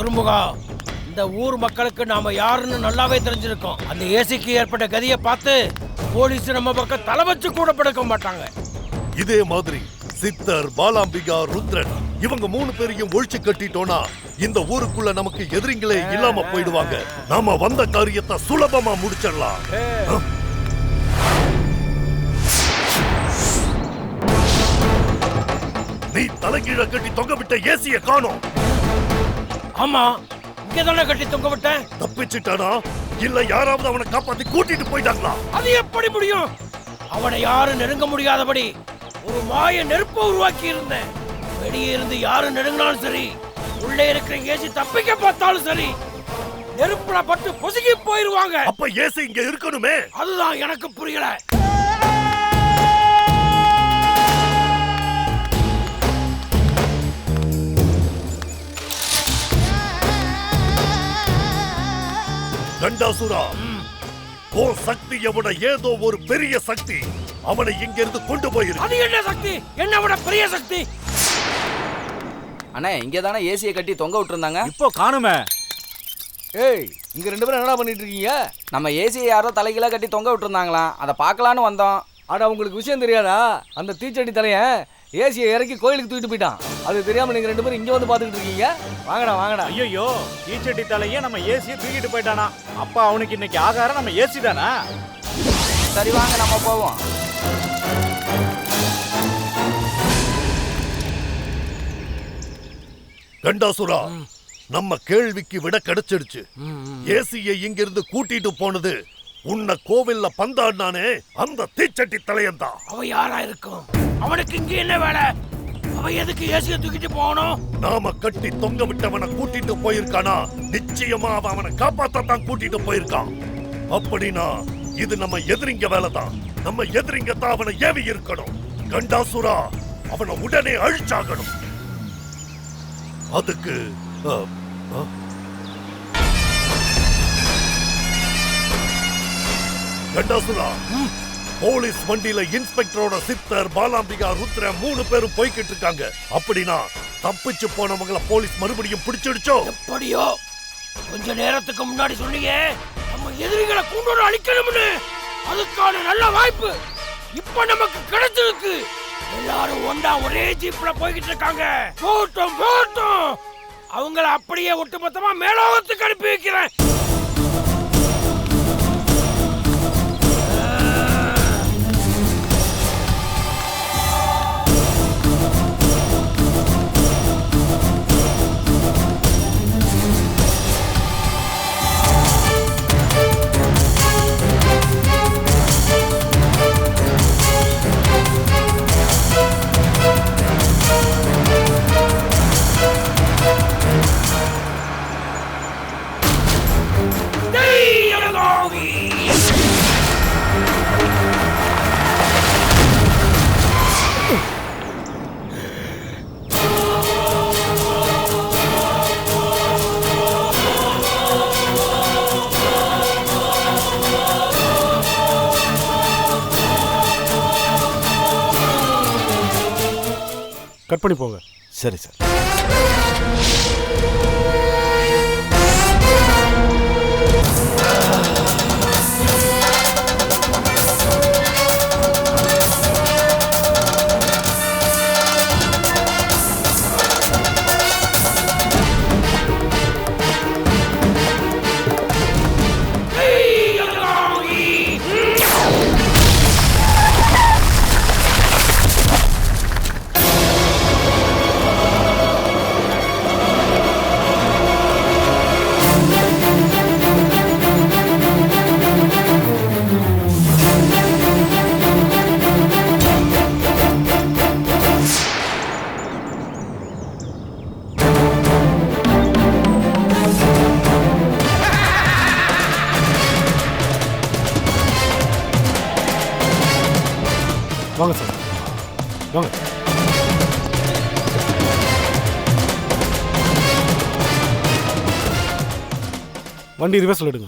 அருமுகா, இந்த ஊர் மக்களுக்கு நாம யாருன்னு நல்லாவே தெரிஞ்சிருக்கோம். அந்த ஏசிக்கு ஏற்பட்ட கதியை பார்த்து போலீஸ் நம்ம பக்கம் தலை வச்சு கூட படுக்க மாட்டாங்க. இதே மாதிரி சித்தர், பாலாம்பிகா, ருத்ரன் இவங்க 3 பேரையும் ஒழிச்சு கட்டிட்டோம்னா இந்த ஊருக்குள்ள நமக்கு எதிரிங்களே இல்லாம போயிடுவாங்க. நாம வந்த காரியத்தை சுலபமா முடிச்சிடலாம். நீ தலைகீழ கட்டி தொங்க விட்ட ஏசிய காணோம். ஆமா, இங்கதானே கட்டி தொங்க விட்டேன். தப்பிச்சிட்டானா இல்ல யாராவது அவனை காப்பாத்தி கூட்டிட்டு போயிட்டாங்களா? அது எப்படி முடியும்? அவனை யாரும் நெருங்க முடியாதபடி ஒரு மாய நெருப்பை உருவாக்கி இருந்தேன். வெளியே இருந்து யாரும் நெருங்கினாலும் சரி, உள்ளே இருக்கிற ஏசி தப்பிக்க பார்த்தாலும் சரி, நெருப்புல பட்டு பொசுக்கி போயிருவாங்க. அப்ப ஏசி இங்க இருக்கணுமே. அதுதான் எனக்கு புரியல. கண்டாசுரா, ஓ சக்தியை விட ஏதோ ஒரு பெரிய சக்தி அவனை இங்க இருந்து கொண்டு போயிரு. அது என்ன சக்தி? என்ன விட பெரிய சக்தி? அண்ணே, இங்க தானே ஏசியை கட்டி தொங்க விட்டுருந்தாங்க. இப்போ காணுமே. ஏய், இங்க 2 பேரும் என்னடா பண்ணிட்டு இருக்கீங்க? நம்ம ஏசியை யாரோ தலைகீழா கட்டி தொங்க விட்டுருந்தாங்களாம். அதை பார்க்கலான்னு வந்தோம். ஆனா உங்களுக்கு விஷயம் தெரியாதா? அந்த தீச்சட்டி தலையன் ஏசியை இறக்கி கோயிலுக்கு தூக்கிட்டு போயிட்டான். அது தெரியாம நீங்க 2 பேரும் இங்க வந்து பாத்துக்கிட்டு இருக்கீங்க. வாங்கடா வாங்கடா. ஐயோ, தீச்சட்டி தலையே நம்ம ஏசியை தூக்கிட்டு போயிட்டானா? அப்பா அவனுக்கு இன்னைக்கு ஆகாரம் நம்ம ஏசி தானா? சரி வாங்க, நம்ம போவோம். கண்டாசுரா, நம்ம கேள்விக்கு விட கிடைச்சிடுச்சு. ஏசியை இங்கிருந்து கூட்டிட்டு போனது உன்னை கோவில்ல பந்தாடினானே அந்த தீச்சட்டி தலையன்தான். அவ யாரா இருக்கும்? அவனுக்கு இங்க என்ன வேலை? அவன் எதுக்கு ஏசியை தூக்கிட்டு போகணும்? நாம கட்டி தொங்க விட்டவனை கூட்டிட்டு போயிருக்கானா? நிச்சயமா அவனை காப்பாத்தான் கூட்டிட்டு போயிருக்கான். அப்படின்னா இது நம்ம எதிரிங்க வேலைதான். நம்ம எதிரிங்க தான் அவனை ஏவி இருக்கணும். கண்டாசுரா, அவனை உடனே அழிச்சாகணும். அதுக்கு கண்டாசுரா, போலீஸ் வண்டியில இன்ஸ்பெக்டரோட சித்தர், பாலாம்பிகா, ருத்ரன் 3 பேரும் போய்கிட்டு இருக்காங்க. அப்படின்னா தப்பிச்சு போனவங்களை போலீஸ் மறுபடியும் பிடிச்சிடுச்சோ? எப்படியோ, கொஞ்ச நேரத்துக்கு முன்னாடி சொன்னீங்க நம்ம எதிரிகளை கொண்டு அழிக்கணும்னு. அதுக்கான நல்ல வாய்ப்பு இப்ப நமக்கு கிடைச்சிருக்கு. எல்லாரும் ஒண்டா ஒரே ஜீப்ல போய்கிட்டு இருக்காங்க. போட்டும் போட்டும், அவங்கள அப்படியே ஒட்டுமொத்தமா மேலோகத்துக்கு அனுப்பி வைக்கிறேன். கட் பண்ணி போங்க. சரி சார். வாங்க சார், வாங்க. வண்டி ரிவர்ஸ்ல எடுங்க.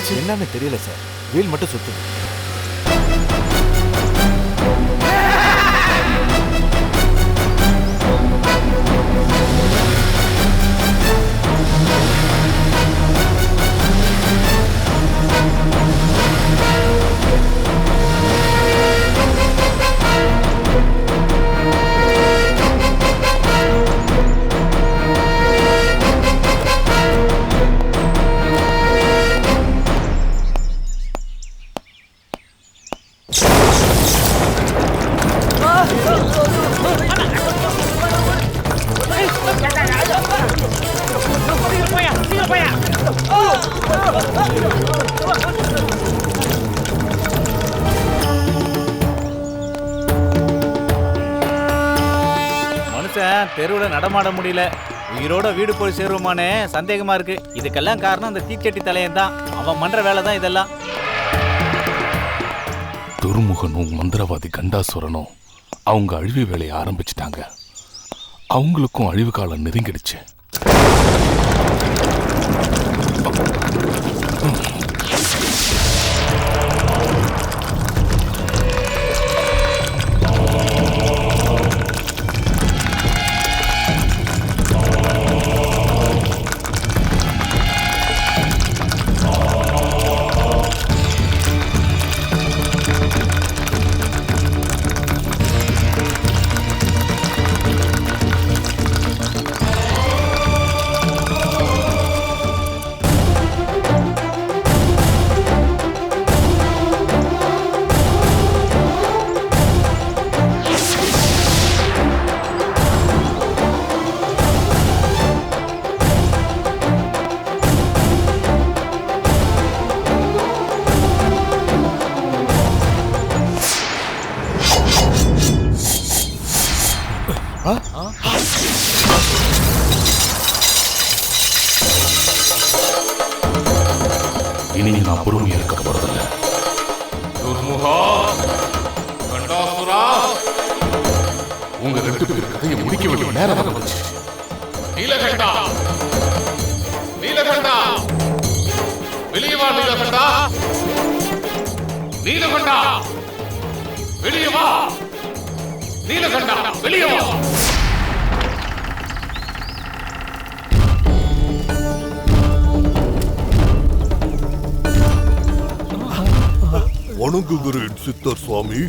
என்னாச்சு? என்னன்னு தெரியல சார், வீல் மட்டும் சுத்துது. மனுஷன் தெருவில் நடமாட முடியல, உயிரோட வீடு போய் சேருவோமானே சந்தேகமா இருக்கு. இதுக்கெல்லாம் காரணம் அந்த தீச்சட்டி தலையன் தான். அவன் பண்ற வேலை தான் இதெல்லாம். துர்முகனும் மந்திரவாதி கண்டாசுரனும் அவங்க அழிவு வேலையை ஆரம்பிச்சிட்டாங்க. அவங்களுக்கும் அழிவு காலம் நெருங்கிடுச்சு. இனி நான் பொறுமையா இருக்க போறதில்ல. துர்முகா, கண்டாசுரா, உங்க 2 பேர் கதையை முடிக்க வேண்டிய நேரம் வந்துச்சு. நீலகண்டா, நீலகண்டா, வெளியே வா. நீலகண்டா, நீலகண்டா, வெளியே வா. நீலகண்டா, வெளியே வா. வணங்குகிறேன் சித்தர் சுவாமி.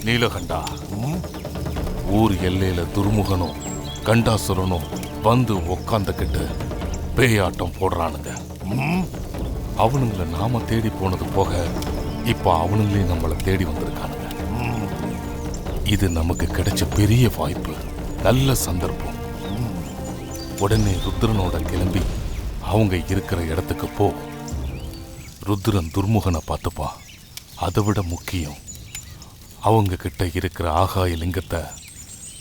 நீலகண்டா, ஊர் எல்லையில துர்முகனும் கண்டாசுரனும் வந்து உக்காந்துக்கிட்டு பேயாட்டம் போடுறானுங்க. அவனுங்களை நாம தேடி போனது போக இப்ப அவனுங்களே நம்மளை தேடி வந்திருக்கானுங்க. இது நமக்கு கிடைச்ச பெரிய வாய்ப்பு, நல்ல சந்தர்ப்பம். உடனே ருத்ரனோட கிளம்பி அவங்க இருக்கிற இடத்துக்கு போ. ருத்ரன் துர்முகனை பார்த்துப்பான். அதை விட முக்கியம், அவங்க கிட்ட இருக்கிற ஆகாய லிங்கத்தை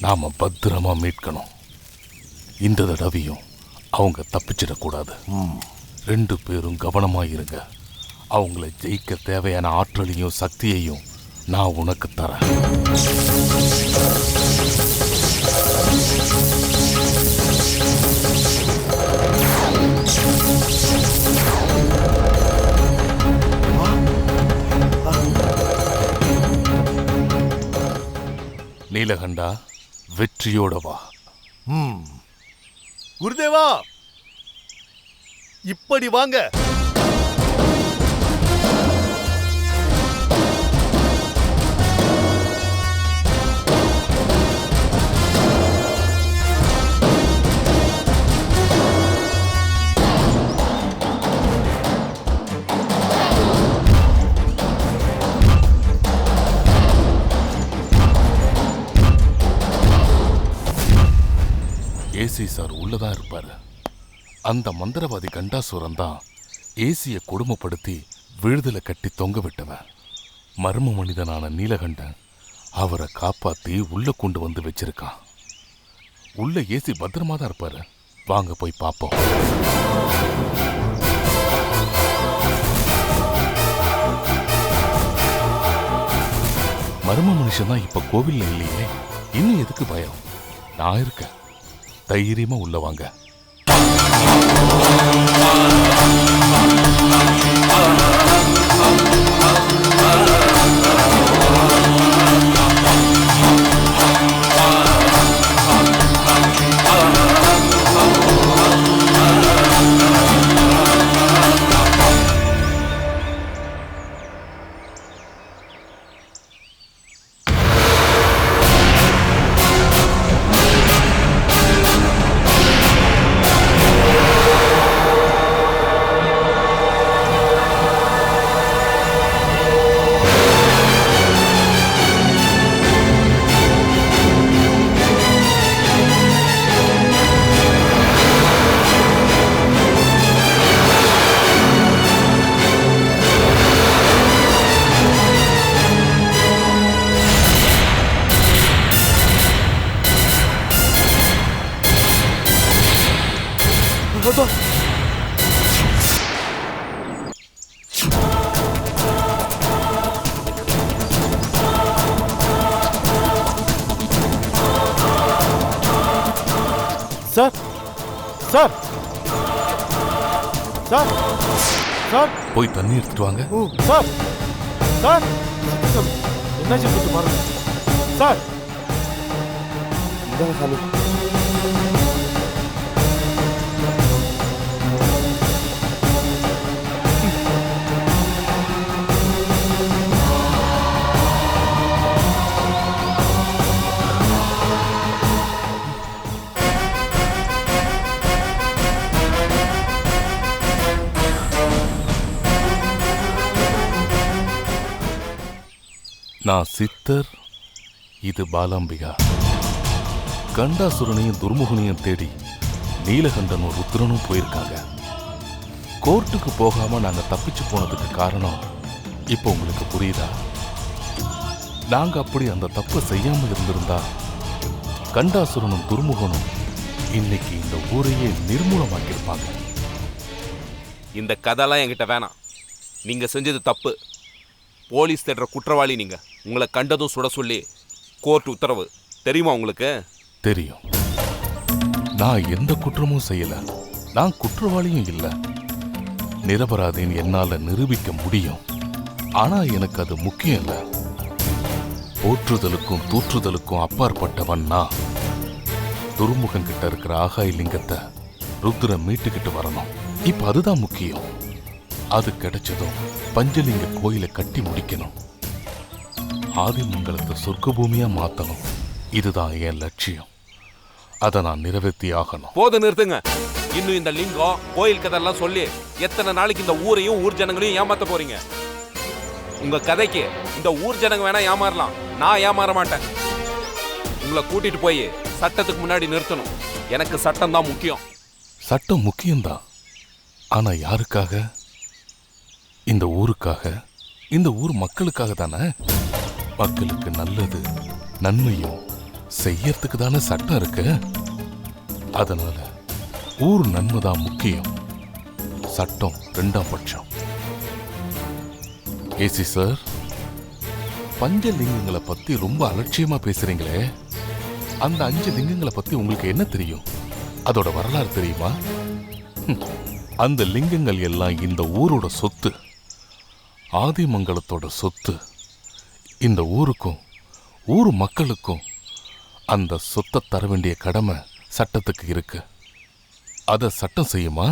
நாம பத்திரமா மீட்கணும். இந்த தடவையும் அவங்க தப்பிச்சிடக்கூடாது. 2 பேரும் கவனமா இருங்க. அவங்கள ஜெயிக்க தேவையான ஆற்றலையும் சக்தியையும் நான் உனக்கு தரேன். நீலகண்டா, வெற்றியோட வா. குருதேவா, இப்படி வாங்க. ஏசி சார் உள்ளதான் இருப்பாரு. அந்த மந்திரவாதி கண்டாசுரன் தான் ஏசியை கொடுமைப்படுத்தி விழுதலை கட்டி தொங்க விட்டவன். மர்ம மனிதனான நீலகண்டன் அவரை காப்பாத்தி உள்ள கொண்டு வந்து வச்சிருக்கான். உள்ள ஏசி பத்திரமா தான் இருப்பாரு. வாங்க போய் பார்ப்போம். மர்ம மனுஷன் தான் இப்ப கோவில்ல இல்லையே, இன்னும் எதுக்கு பயம்? நான் இருக்கேன், தைரியமா உள்ள வாங்க. தோ சார் சார் சார் சார் போய் தண்ணி எடுத்துட்டு வாங்க. ஓ சார் சார் சார் என்னாச்சு கொஞ்சம் பாருங்க சார். இதாங்க சாமி. நான் சித்தர், இது பாலாம்பிகா. கண்டாசுரனையும் துர்முகனையும் தேடி நீலகண்டனும் ருத்ரனும் போயிருக்காங்க. கோர்ட்டுக்கு போகாம நாங்க தப்பிச்சு போனதுக்கு காரணம் இப்போ உங்களுக்கு புரியுதா? நாங்க அப்படி அந்த தப்பை செய்யாம இருந்திருந்தா கண்டாசுரனும் துர்முகனும் இன்னைக்கு இந்த ஊரையே நிர்மூலமாக்கியிருப்பாங்க. இந்த கதைலாம் என்கிட்ட வேணாம். நீங்க செஞ்சது தப்பு. போலீஸ் தேடுற குற்றவாளி நீங்க. உங்களை கண்டதும் சுட சொல்லி கோர்ட் உத்தரவு. தெரியுமா உங்களுக்கு? தெரியும். நான் எந்த குற்றமும் செய்யல. நான் குற்றவாளியும் இல்லை. நிரபராதின்னு என்னால நிரூபிக்க முடியும். ஆனா எனக்கு அது முக்கியம் இல்லை. போற்றுதலுக்கும் தூற்றுதலுக்கும் அப்பாற்பட்டவன் நான். துர்முகன் கிட்ட இருக்கிற ஆகாய லிங்கத்தை ருத்ரன் மீட்டுக்கிட்டு வரணும். இப்ப அதுதான் முக்கியம். அது கிடைச்சதும் பஞ்சலிங்க கோயிலை கட்டி முடிக்கணும். ஆதிமங்கலத்தை சொர்க்கபூமியா மாத்தணும். இதுதான் என் லட்சியம். அதை நான் நிறைவேற்றி ஆகணும். போது நிறுத்துங்க. இன்னும் இந்த லிங்கம் கோயில் கதெல்லாம் சொல்லி எத்தனை நாளைக்கு இந்த ஊரையும் ஊர் ஜனங்களையும் ஏமாத்த போறீங்க? உங்க கதைக்கு இந்த ஊர் ஜனங்க வேணா ஏமாறலாம், நான் ஏமாற மாட்டேன். உங்களை கூட்டிட்டு போய் சட்டத்துக்கு முன்னாடி நிறுத்தணும். எனக்கு சட்டம் தான் முக்கியம். சட்டம் முக்கியம்தான். ஆனா யாருக்காக? இந்த ஊருக்காக, இந்த ஊர் மக்களுக்காக தானே. மக்களுக்கு நல்லது நன்மையும் செய்யறதுக்கு தானே சட்டம் இருக்கு. அதனால ஊர் நன்மைதான் முக்கியம், சட்டம் ரெண்டாம் பட்சம். ஏசி சார், பஞ்சலிங்கங்களை பத்தி ரொம்ப அலட்சியமா பேசுறீங்களே. அந்த 5 லிங்கங்களை பத்தி உங்களுக்கு என்ன தெரியும்? அதோட வரலாறு தெரியுமா? அந்த லிங்கங்கள் எல்லாம் இந்த ஊரோட சொத்து, ஆதிமங்கலத்தோட சொத்து. இந்த ஊருக்கும் ஊர் மக்களுக்கும் அந்த சொத்தை தர வேண்டிய கடமை சட்டத்துக்கு இருக்கு. அதை சட்டம் செய்யுமா?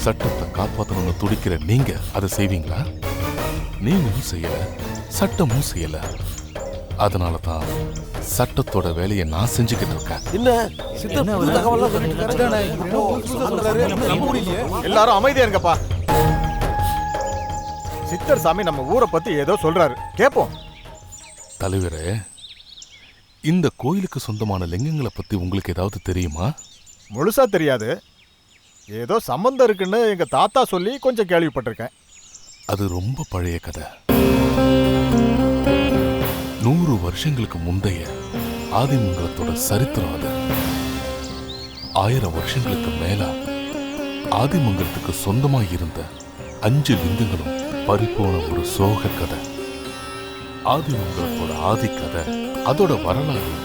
சட்டத்தை காப்பாற்றணும்னு துடிக்கிற நீங்க அதை செய்வீங்களா? நீங்களும் செய்யல, சட்டமும் செய்யல. அதனால தான் சட்டத்தோட வேலையை நான் செஞ்சுக்கிட்டு இருக்கேன். எல்லாரும் அமைதியா இருங்கப்பா. சித்தர் சாமி நம்ம ஊரை பத்தி ஏதோ சொல்றாரு, கேப்போம். தலைவரே, இந்த கோயிலுக்கு சொந்தமான லிங்கங்களை பத்தி உங்களுக்கு ஏதாவது தெரியுமா? முழுசா தெரியாது. ஏதோ சம்பந்தம் இருக்குன்னு எங்க தாத்தா சொல்லி கொஞ்சம் கேள்விப்பட்டிருக்கேன். அது ரொம்ப பழைய கதை. 100 வருஷங்களுக்கு முந்தைய ஆதிமங்கலத்தோட சரித்திரம் அது. 1000 வருஷங்களுக்கு மேல ஆதிமங்கலத்துக்கு சொந்தமா இருந்த 5 லிங்கங்களும் பறிப்போன ஒரு சோக கதை. ஆதிமங்கலத்தோட ஆதி கதை, அதோட வரலாறு,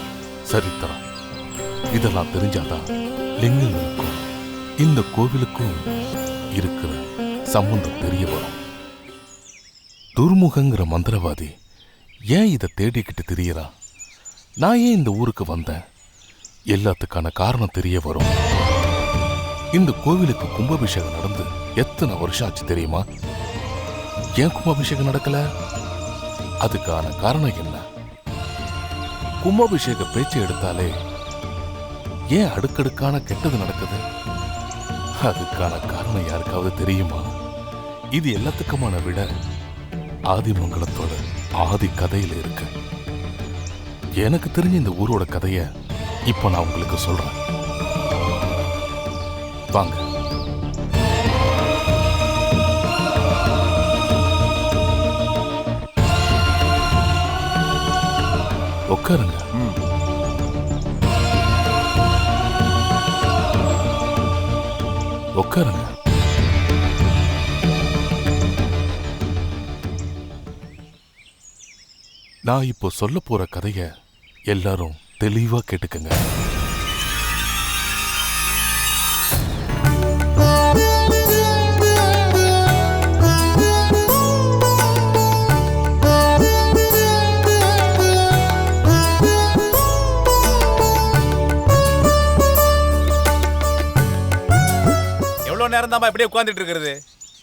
சரித்திரம் இதெல்லாம் தெரிஞ்சாதான் லிங்கங்களுக்கும் இந்த கோவிலுக்கும் இருக்கிற சம்பந்தம் தெரிய வரும். துர்முகங்கிற மந்திரவாதி ஏன் இதை தேடிக்கிட்டு திரியறான்? நான் ஏன் இந்த ஊருக்கு வந்தேன்? எல்லாத்துக்கான காரணம் தெரிய வரும். இந்த கோவிலுக்கு கும்பாபிஷேகம் நடந்து எத்தனை வருஷம் ஆச்சு தெரியுமா? ஏன் கும்பாபிஷேகம் நடக்கல? அதுக்கான காரணம் என்ன? கும்பாபிஷேக பேச்சை எடுத்தாலே ஏன் அடுக்கடுக்கான கெட்டது நடக்குது? அதுக்கான காரணம் யாருக்காவது தெரியுமா? இது எல்லாத்துக்குமான விட ஆதிமங்கலத்தோட ஆதி கதையில இருக்கு. எனக்கு தெரிஞ்ச இந்த ஊரோட கதைய இப்ப நான் உங்களுக்கு சொல்றேன். வாங்க. உட்காருங்க. உட்காருங்க. நான் இப்போ சொல்ல போற கதைய எல்லாரும் தெளிவா கேட்டுக்கங்க. எவ்வளவு நேரம் தான் இப்படியே உட்கார்ந்துட்டு இருக்கிறது?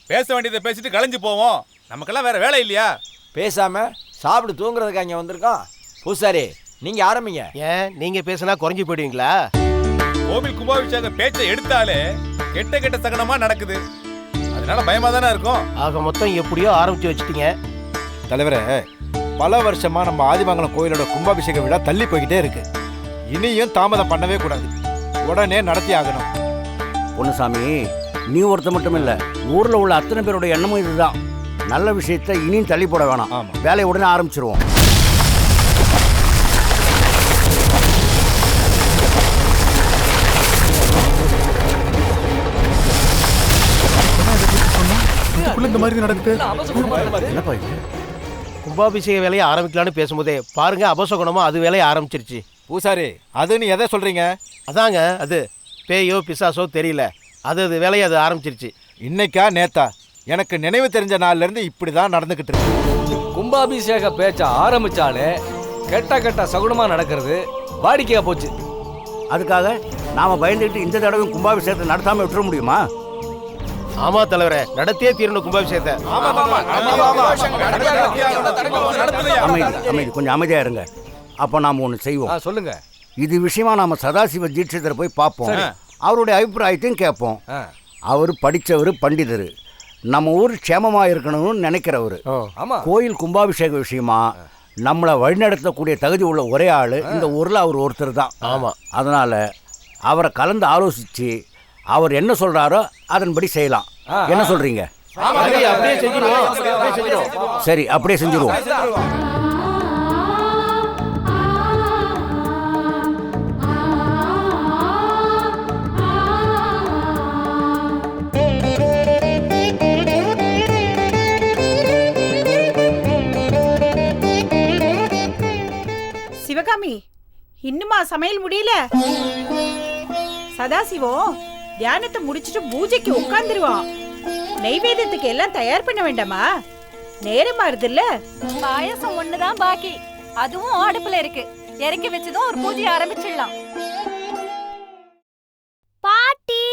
பேச வேண்டியதை பேசிட்டு கலைஞ்சு போவோம். நமக்கெல்லாம் வேற வேலை இல்லையா? பேசாம சாப்பிட்டு தூங்குறதுக்கு அங்கே வந்திருக்கோம். பூசாரி நீங்க ஆரம்பிங்க. ஏன் நீங்க பேசினா குறைஞ்சி போயிடுவீங்களா? கோவில் கும்பாபிஷேக பேச்சை எடுத்தாலே கெட்ட கெட்ட சகனமா நடக்குது. அதனால பயமா தானே இருக்கும். ஆக மொத்தம் எப்படியோ ஆரம்பிச்சு வச்சுட்டீங்க. தலைவரே, பல வருஷமா நம்ம ஆதிமங்கலம் கோயிலோட கும்பாபிஷேக விழா தள்ளி போய்கிட்டே இருக்கு. இனியும் தாமதம் பண்ணவே கூடாது. உடனே நடத்தி ஆகணும். பொன்னுசாமி, நீ ஒருத்த மட்டும் இல்ல, ஊர்ல உள்ள அத்தனை பேரோட எண்ணமும் இதுதான். நல்ல விஷயத்தை இனியும் தள்ளி போட வேணாம். வேலையை உடனே ஆரம்பிச்சிருவோம். இந்த மாதிரி நடக்குது. கும்பாபிஷேக வேலையை ஆரம்பிக்கலான்னு பேசும்போதே பாருங்க, அபசகுணமா அது வேலையை ஆரம்பிச்சிருச்சு. பூசாரி, அதுன்னு எதை சொல்றீங்க? அதாங்க, அது பேயோ பிசாசோ தெரியல, அது வேலையை அது ஆரம்பிச்சிருச்சு. இன்னைக்கா நேத்தா? எனக்கு நினைவு தெரிஞ்ச நாள்ல இருந்து இப்படிதான் நடந்துகிட்டு இருக்கு. கும்பாபிஷேக பேச்ச ஆரம்பிச்சாலே கெட்ட கெட்ட சகுனமா நடக்கிறது வாடிக்கையா போச்சு. அதுக்காக நாம பயந்துக்கிட்டு இந்த தடவை கும்பாபிஷேகத்தை நடத்தாம விட்டுற முடியுமா? ஆமா தலைவரே, நடத்தியே தீரணும் கும்பாபிஷேகத்தை. அமைதி, கொஞ்சம் அமைதியா இருங்க. அப்போ நாம ஒன்று செய்வோம். சொல்லுங்க. இது விஷயமா நாம சதாசிவ தீட்சிதரை போய் பார்ப்போம். அவருடைய அபிப்பிராயத்தையும் கேட்போம். அவர் படித்தவர், பண்டிதர், நம்ம ஊர் க்ஷேமமாக இருக்கணும்னு நினைக்கிறவர். கோயில் கும்பாபிஷேக விஷயமா நம்மளை வழிநடத்தக்கூடிய தகுதி உள்ள ஒரே ஆள் இந்த ஊரில் அவர் ஒருத்தர் தான். ஆமாம். அதனால் அவரை கலந்து ஆலோசித்து அவர் என்ன சொல்கிறாரோ அதன்படி செய்யலாம். என்ன சொல்கிறீங்க? சரி, அப்படியே செஞ்சுருவோம். சிவகாமி, இன்னுமா சமையல் முடியல? சதாசிவம் தியானத்தை முடிச்சிட்டு பூஜைக்கு உட்கார்ந்துருவான். நெய்வேத்தியத்துக்கு எல்லாம் தயார் பண்ண வேண்டாமா? நேரமா இருக்குல்ல. பாயசம் ஒண்ணுதான் பாக்கி, அதுவும் அடுப்புல இருக்கு. இறக்கி வச்சதும் ஒரு பூஜை ஆரம்பிச்சிடலாம். பாட்டி,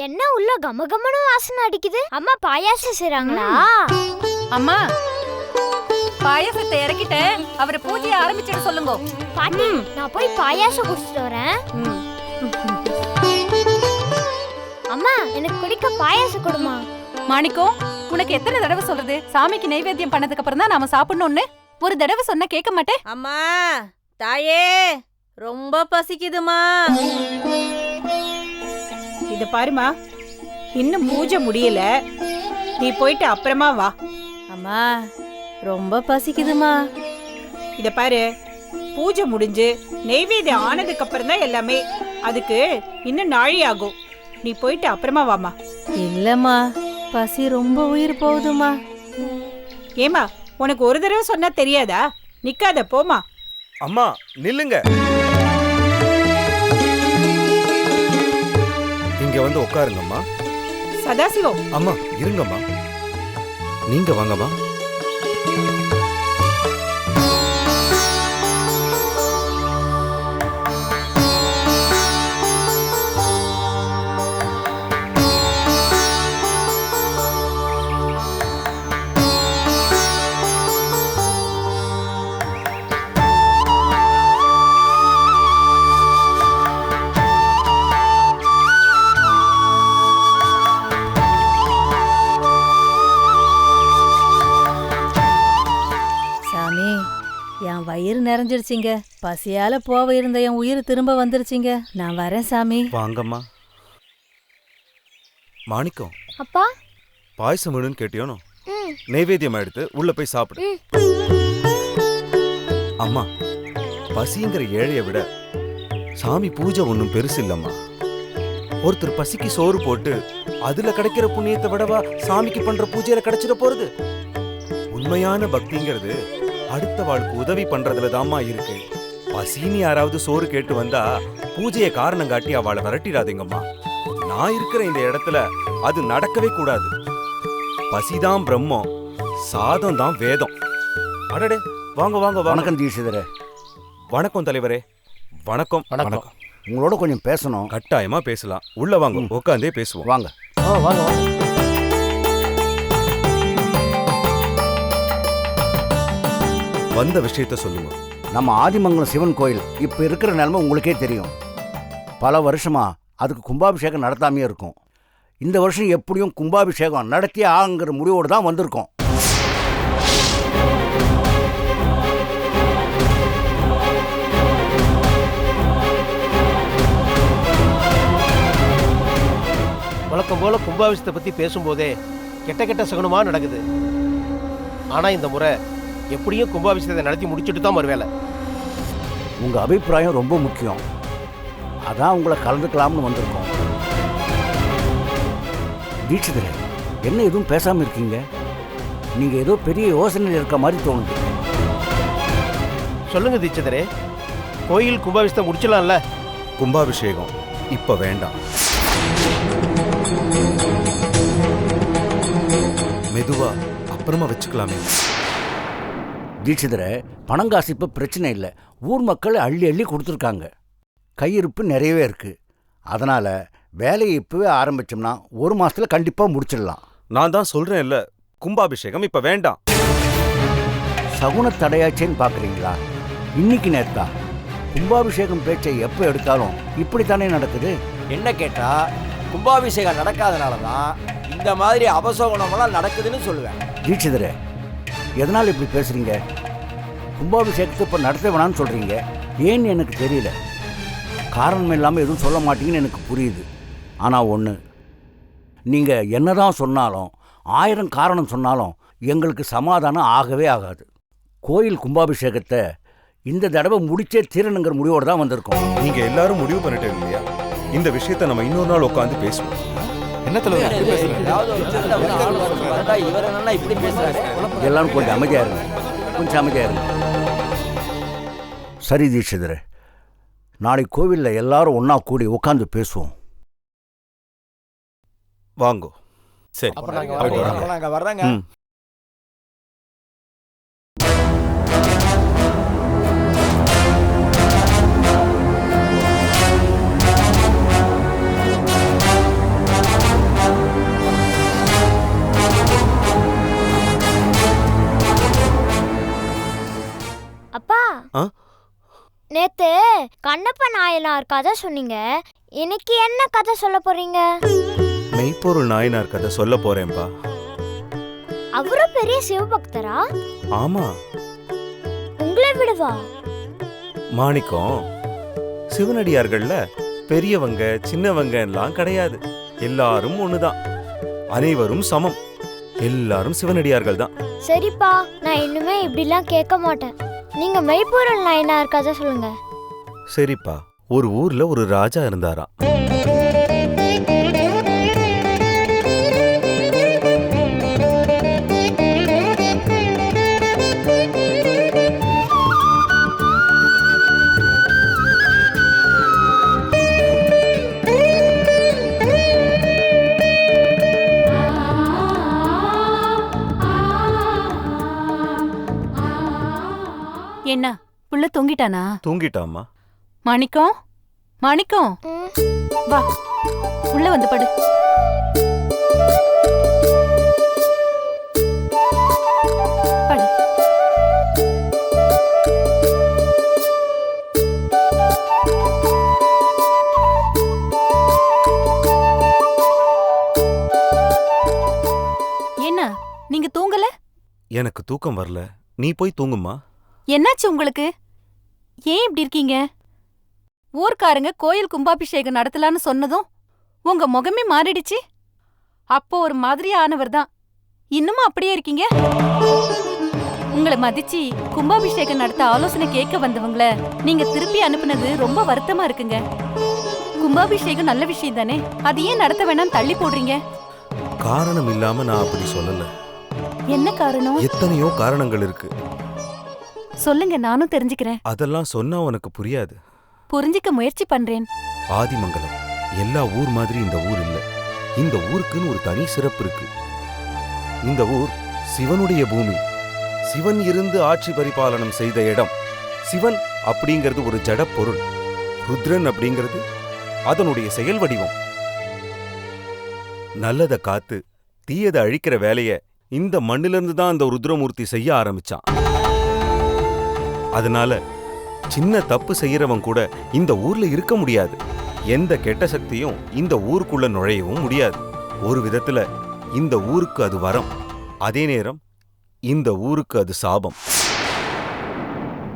என்ன உள்ள கமகமன வாசனை அடிக்குது? அம்மா பாயாசம் செய்றாங்களா? அம்மா, பாயாசத்தை இறக்கிட்டேன், அவரை பூஜையை ஆரம்பிச்சிட சொல்லுங்க. பாட்டி, நான் போய் பாயாசம் குடிச்சிட்டு வரேன். அம்மா, எனக்கு குடிக்க பாயாசம் கொடுமா. மாணிக்கம், உனக்கு எத்தனை தடவை சொல்றது சாமிக்கு நைவேத்தியம் பண்ணதுக்கு அப்புறம் தான் நாம சாப்பிடணும்னு? ஒரு தடவை சொன்னா கேட்க மாட்டேன். அம்மா, தாயே, ரொம்ப பசிக்குதுமா. இத பாருமா, இன்னும் பூஜை முடியல, நீ போயிட்டு அப்புறமா வா. அம்மா, ரொம்ப பசிக்குதுமா. இத பாரு, பூஜை முடிஞ்சு நெய்வேத்தியம் ஆனதுக்கு அப்புறம் தான் எல்லாமே. அதுக்கு இன்னும் நாழி ஆகும். நீ போயிட்டு அப்புறமா வாமா. இல்லம்மா, பசி ரொம்ப உயிர் போகுதுமா. ஏமா, உனக்கு ஒரு தடவை சொன்னா தெரியாதா? நிக்காத, போமா. அம்மா நில்லுங்க, இங்க வந்து உட்காருங்கம்மா. சதாசிவம். அம்மா இருங்கம்மா, நீங்க வாங்கம்மா. வயிறு நிறைஞ்சிருச்சிங்க. பசியால போக இருந்த என் உயிர் திரும்ப வந்துருச்சிங்க. நான் வரேன் சாமி. வாங்கம்மா. மாணிக்கம், அப்பா பாயசம் வேணும்னு கேட்டியோனோ? நைவேத்தியம் எடுத்து உள்ள போய் சாப்பிடு. அம்மா, பசிங்கிற ஏழையை விட சாமி பூஜை ஒன்றும் பெருசு இல்லம்மா. ஒருத்தர் பசிக்கு சோறு போட்டு அதுல கிடைக்கிற புண்ணியத்தை விடவா சாமிக்கு பண்ற பூஜையில கிடைச்சிட போறது? உண்மையான பக்திங்கிறது அடுத்த வாழ்க்கு உதவி பண்றதுல தாம்மா இருக்கு. பசின்னு யாராவது சோறு கேட்டு வந்தா பூஜையை காரணம் காட்டி அவளை விரட்டிடாதீங்கம்மா. நான் இருக்கிற இந்த இடத்துல அது நடக்கவே கூடாது. பசிதான் பிரம்மம், சாதம் தான் வேதம். அடடே, வாங்க வாங்க. வணக்கம் தீட்சிதரே. வணக்கம் தலைவரே. வணக்கம். வணக்கம். உங்களோட கொஞ்சம் பேசணும். கட்டாயமா பேசலாம். உள்ள வாங்க, உட்காந்தே பேசுவோம். வாங்க. வாங்க வாங்க. வந்த விஷயத்த சொல்லுங்க. நம்ம ஆதிமங்கலம் சிவன் கோயில் இப்போ இருக்கிற நிலைமை உங்களுக்கே தெரியும். பல வருஷமா அதுக்கு கும்பாபிஷேகம் நடத்தாமே இருக்கும். இந்த வருஷம் எப்படியும் கும்பாபிஷேகம் நடத்தியே ஆகுங்கிற முடிவோடு தான் வந்திருக்கோம். வழக்கம் போல கும்பாபிஷேகத்தை பத்தி பேசும்போதே கெட்ட கெட்ட சகுனமா நடக்குது. ஆனா இந்த முறை எப்படியும் கும்பாபிஷேகத்தை நடத்தி முடிச்சுட்டு தான் வருவேலை. உங்க அபிப்பிராயம் ரொம்ப முக்கியம். அதான் உங்களை கலந்துக்கலாம்னு வந்திருக்கோம். தீட்சிதரே, என்ன எதுவும் பேசாம இருக்கீங்க? நீங்க ஏதோ பெரிய யோசனையில் இருக்க மாதிரி தோணுது. சொல்லுங்க தீட்சிதரே, கோயில் கும்பாபிஷேகத்தை முடிச்சலாம்ல? கும்பாபிஷேகம் இப்ப வேண்டாம். மெதுவா அப்புறமா வச்சுக்கலாமே. தீட்சிதரே, பணங்காசு இப்போ பிரச்சனை இல்லை. ஊர் மக்கள் அள்ளி அள்ளி கொடுத்துருக்காங்க. கையிருப்பு நிறையவே இருக்கு. அதனால வேலையை இப்பவே ஆரம்பிச்சோம்னா 1 மாசத்துல கண்டிப்பா முடிச்சிடலாம். நான் தான் சொல்றேன் இல்ல, கும்பாபிஷேகம் இப்ப வேண்டாம். சகுன தடையாச்சேன்னு பாக்குறீங்களா? இன்னைக்கு நேத்தா கும்பாபிஷேகம் பேச்சை எப்போ எடுத்தாலும் இப்படித்தானே நடக்குது. என்ன கேட்டா கும்பாபிஷேகம் நடக்காதனால தான் இந்த மாதிரி அபசகுனமெல்லாம் நடக்குதுன்னு சொல்லுவேன். தீட்சிதரே, எதனால் இப்படி பேசுறீங்க? கும்பாபிஷேகத்தை இப்போ நடத்த வேணான்னு சொல்றீங்க. ஏன்னு எனக்கு தெரியல. காரணம் இல்லாமல் எதுவும் சொல்ல மாட்டீங்கன்னு எனக்கு புரியுது. ஆனால் ஒன்று, நீங்கள் என்னதான் சொன்னாலும் 1000 காரணம் சொன்னாலும் எங்களுக்கு சமாதானம் ஆகவே ஆகாது. கோயில் கும்பாபிஷேகத்தை இந்த தடவை முடிச்சே தீரணுங்கிற முடிவோடு தான் வந்திருக்கோம். நீங்க எல்லாரும் முடிவு பண்ணிட்டு இல்லையா? இந்த விஷயத்தை நம்ம இன்னொரு நாள் உட்காந்து பேசுவோம். என்ன தலைவர் எல்லாரும் கொஞ்சம் அமைதியா இருங்க. கொஞ்சம் அமைதியா இருங்க. சரி தீட்சிதரே, நாளைக்கு கோவிலில் எல்லாரும் ஒன்னா கூடி உட்காந்து பேசுவோம். வாங்கோ. சரி, வர்றாங்க. அப்பா, நேத்து கண்ணப்ப நாயனார் கதை சொன்னீங்க. இன்னைக்கு என்ன கதை சொல்ல போறீங்க? மெய்ப்பொருள் நாயனார் கதை சொல்ல போறேன்பா. அவரு பெரிய சிவபக்தரா? ஆமா. உங்களை விடவா? மாணிக்கம், சிவனடியார்கள்ல பெரியவங்க சின்னவங்க எல்லாம் கிடையாது. எல்லாரும் ஒண்ணுதான். அனைவரும் சமம். எல்லாரும் சிவனடியார்கள் தான். சரிப்பா, நான் இன்னுமே இப்படிலாம் கேட்க மாட்டேன். நீங்க மெய்ப்பொருள் நாயனார் கதை சொல்லுங்க. சரிப்பா. ஒரு ஊர்ல ஒரு ராஜா இருந்தாராம். என்ன புள்ள தூங்கிட்டானா? தூங்கிட்டாமா. மாணிக்கம், மாணிக்கம், வா உள்ள வந்து படு. படு. என்ன நீங்க தூங்கல? எனக்கு தூக்கம் வரல. நீ போய் தூங்குமா. என்னாச்சு உங்களுக்கு? ஏன் இப்படி இருக்கீங்க? ஊர்க்காரங்க கோயில் கும்பாபிஷேகம் நடத்தலான்னு சொன்னதும் உங்க முகமே மாறிடுச்சு. அப்போ ஒரு மாதிரியா ஆனவர் தான். இன்னுமா அப்படியே இருக்கீங்க? உங்களை மதிச்சு கும்பாபிஷேகம் நடத்த ஆலோசனை கேட்க வந்தவங்கள நீங்க திருப்பி அனுப்புனது ரொம்ப வருத்தமா இருக்குங்க. கும்பாபிஷேகம் நல்ல விஷயம் தானே, அது ஏன் நடத்த வேணாம் தள்ளி போடுறீங்க? காரணம் இல்லாம நான் அப்படி சொல்லல. என்ன காரணம்? எத்தனையோ காரணங்கள் இருக்கு. சொல்லுங்க, நானும் தெரிஞ்சுக்கிறேன். அதெல்லாம் சொன்னா உனக்கு புரியாது. புரிஞ்சுக்க முயற்சி பண்றேன். ஆதிமங்கலம் எல்லா ஊர் மாதிரி இந்த ஊர் இல்ல. இந்த ஊருக்குன்னு ஒரு தனி சிறப்பு இருக்கு. இந்த ஊர் சிவனுடைய பூமி. சிவன் இருந்து ஆட்சி பரிபாலனம் செய்த இடம். சிவன் அப்படிங்கிறது ஒரு ஜட பொருள். ருத்ரன் அப்படிங்கிறது அதனுடைய செயல் வடிவம். நல்லதை காத்து தீயதை அழிக்கிற வேலைய இந்த மண்ணிலிருந்து தான் அந்த ருத்ரமூர்த்தி செய்ய ஆரம்பிச்சான். அதனால சின்ன தப்பு செய்யறவன் கூட இந்த ஊர்ல இருக்க முடியாது. எந்த கெட்ட சக்தியும் இந்த ஊருக்குள்ள நுழையவும் முடியாது. ஒரு விதத்துல இந்த ஊருக்கு அது வரம், அதே நேரம் இந்த ஊருக்கு அது சாபம்.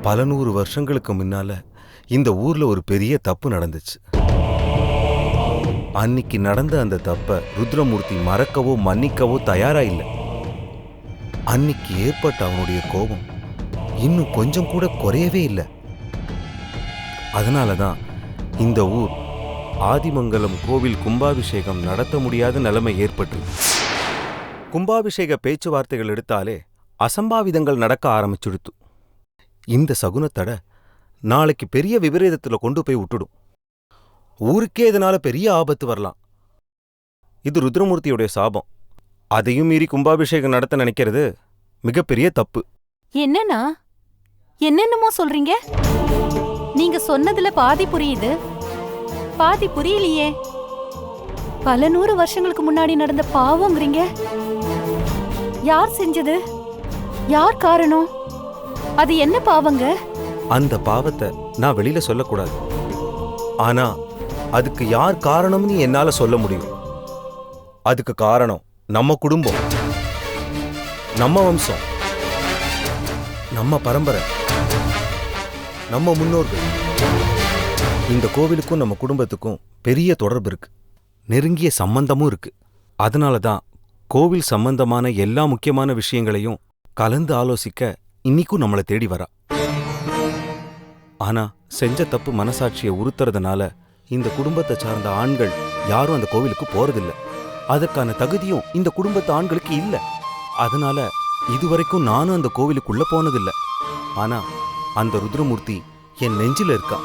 பல 100 வருஷங்களுக்கு முன்னால இந்த ஊர்ல ஒரு பெரிய தப்பு நடந்துச்சு. அன்னிக்கு நடந்த அந்த தப்ப ருத்ரமூர்த்தி மறக்கவோ மன்னிக்கவோ தயாரா இல்லை. அன்னிக்கு ஏற்பட்ட அவனுடைய கோபம் இன்னும் கொஞ்சம் கூட குறையவே இல்லை. அதனாலதான் இந்த ஊர் ஆதிமங்கலம் கோவில் கும்பாபிஷேகம் நடத்த முடியாத நிலைமை ஏற்பட்டு, கும்பாபிஷேக பேச்சுவார்த்தைகள் எடுத்தாலே அசம்பாவிதங்கள் நடக்க ஆரம்பிச்சுடுத்து. இந்த சகுனத்தடை நாளைக்கு பெரிய விபரீதத்துல கொண்டு போய் விட்டுடும். ஊருக்கே இதனால பெரிய ஆபத்து வரலாம். இது ருத்ரமூர்த்தியுடைய சாபம். அதையும் மீறி கும்பாபிஷேகம் நடத்த நினைக்கிறது மிகப்பெரிய தப்பு. என்னன்னா என்னென்னமோ சொல்றீங்க? நீங்க சொன்னதுல பாதி புரியுது, பாதி புரியலையே. பல 100 வருஷங்களுக்கு முன்னாடி நடந்த பாவம்ங்கிறீங்க. யார் செஞ்சது? யார் காரணம்? அது என்ன பாவங்க? அந்த பாவத்தை நான் வெளியில சொல்லக்கூடாது. ஆனா அதுக்கு யார் காரணம்னு என்னால சொல்ல முடியும். அதுக்கு காரணம் நம்ம குடும்பம், நம்ம வம்சம், நம்ம பரம்பரை, நம்ம முன்னோர்கள். இந்த கோவிலுக்கும் நம்ம குடும்பத்துக்கும் பெரிய தொடர்பு இருக்கு, நெருங்கிய சம்பந்தமும் இருக்கு. அதனாலதான் கோவில் சம்பந்தமான எல்லா முக்கியமான விஷயங்களையும் கலந்து ஆலோசிக்க இன்னிக்கும் நம்மளை தேடி வரா. ஆனா செஞ்ச தப்பு மனசாட்சியை உறுத்துறதுனால இந்த குடும்பத்தை சார்ந்த ஆண்கள் யாரும் அந்த கோவிலுக்கு போறதில்ல. அதற்கான தகுதியும் இந்த குடும்பத்து ஆண்களுக்கு இல்ல. அதனால இதுவரைக்கும் நானும் அந்த கோவிலுக்குள்ள போனதில்ல. ஆனா அந்த ருத்ரமூர்த்தி என் நெஞ்சில இருக்கா.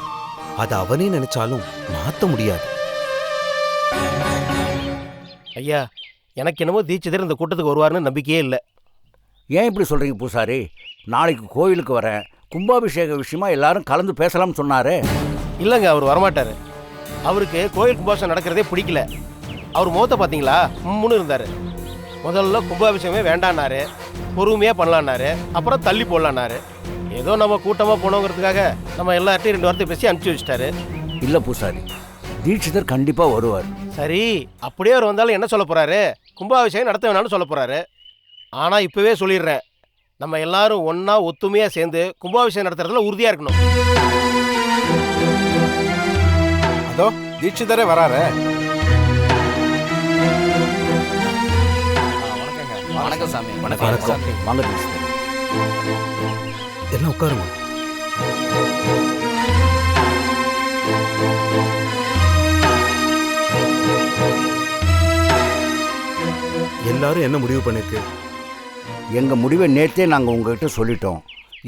அதை அவனே நினைச்சாலும் மாத்த முடியாது. ஐயா, எனக்கு என்னமோ தீட்சிதர் இந்த கூட்டத்துக்கு வருவார்னு நம்பிக்கையே இல்லை. ஏன் இப்படி சொல்றீங்க பூசாரி? நாளைக்கு கோவிலுக்கு வரேன், கும்பாபிஷேக விஷயமா எல்லாரும் கலந்து பேசலாம்னு சொன்னாரே. இல்லைங்க, அவர் வரமாட்டாரு. அவருக்கு கோயில் கும்பாபிஷேகம் நடக்கிறதே பிடிக்கல. அவர் முகத்தை பார்த்தீங்களா? முன்னு இருந்தார். முதல்ல கும்பாபிஷேகமே வேண்டான்னாரு, பொறுமையாக பண்ணலான்னாரு, அப்புறம் தள்ளி போடலான்னாரு. ஏதோ நம்ம கூட்டமாக போனோங்கிறதுக்காக நம்ம எல்லார்ட்டையும் 2 வார்த்தை பேசி அனுப்பிச்சி வச்சிட்டாரு. இல்லை பூசாரி, தீட்சிதர் கண்டிப்பாக வருவார். சரி, அப்படியே அவர் வந்தாலும் என்ன சொல்ல போகிறாரு? கும்பாபிஷேகம் நடத்த வேணாம்னு சொல்ல போகிறாரு. ஆனால் இப்போவே சொல்லிடுறேன், நம்ம எல்லாரும் ஒன்றா ஒத்துமையாக சேர்ந்து கும்பாபிஷேகம் நடத்துறதுல உறுதியாக இருக்கணும். அதோ தீட்சிதரே வராரு. வணக்கம் சாமி. வணக்கம். வாங்க தீட்சிதர். எல்லாம் உட்காருங்க. எல்லாரும் என்ன முடிவு பண்ணிருக்கு? எங்க முடிவை நேற்றே நாங்கள் உங்ககிட்ட சொல்லிட்டோம்.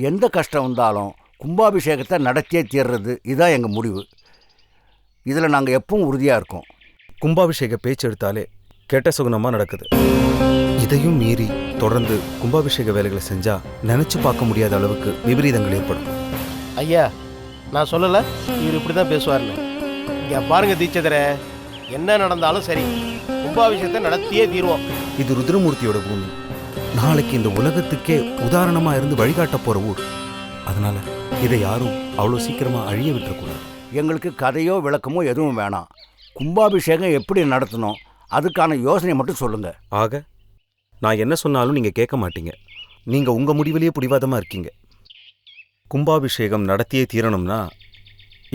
எந்த கஷ்டம் வந்தாலும் கும்பாபிஷேகத்தை நடத்தியே தீர்றது, இதுதான் எங்கள் முடிவு. இதில் நாங்கள் எப்பவும் உறுதியாக இருக்கோம். கும்பாபிஷேக பேச்சு எடுத்தாலே கெட்ட சுகுணமாக நடக்குது. இதையும் மீறி தொடர்ந்து கும்பாபிஷேக வேலைகளை செஞ்சா நினைச்சு பார்க்க முடியாத அளவுக்கு விபரீதங்கள் ஏற்படும். ஐயா, நான் சொல்லலை இவர் இப்படி தான் பேசுவார்னு. இங்கே பாருங்க தீட்சிதரே, என்ன நடந்தாலும் சரி, கும்பாபிஷேகத்தை நடத்தியே தீர்வோம். இது ருத்ரமூர்த்தியோட பூமி. நாளைக்கு இந்த உலகத்துக்கே உதாரணமா இருந்து வழிகாட்ட போற ஊர். அதனால இதை யாரும் அவ்வளோ சீக்கிரமா அழிய விட்டுறக்கூடாது. எங்களுக்கு கதையோ விளக்கமோ எதுவும் வேணாம். கும்பாபிஷேகம் எப்படி நடத்தணும் அதுக்கான யோசனை மட்டும் சொல்லுங்க. ஆக நான் என்ன சொன்னாலும் நீங்க கேட்க மாட்டீங்க. நீங்க உங்க முடிவிலேயே பிடிவாதமா இருக்கீங்க. கும்பாபிஷேகம் நடத்தியே தீரணும்னா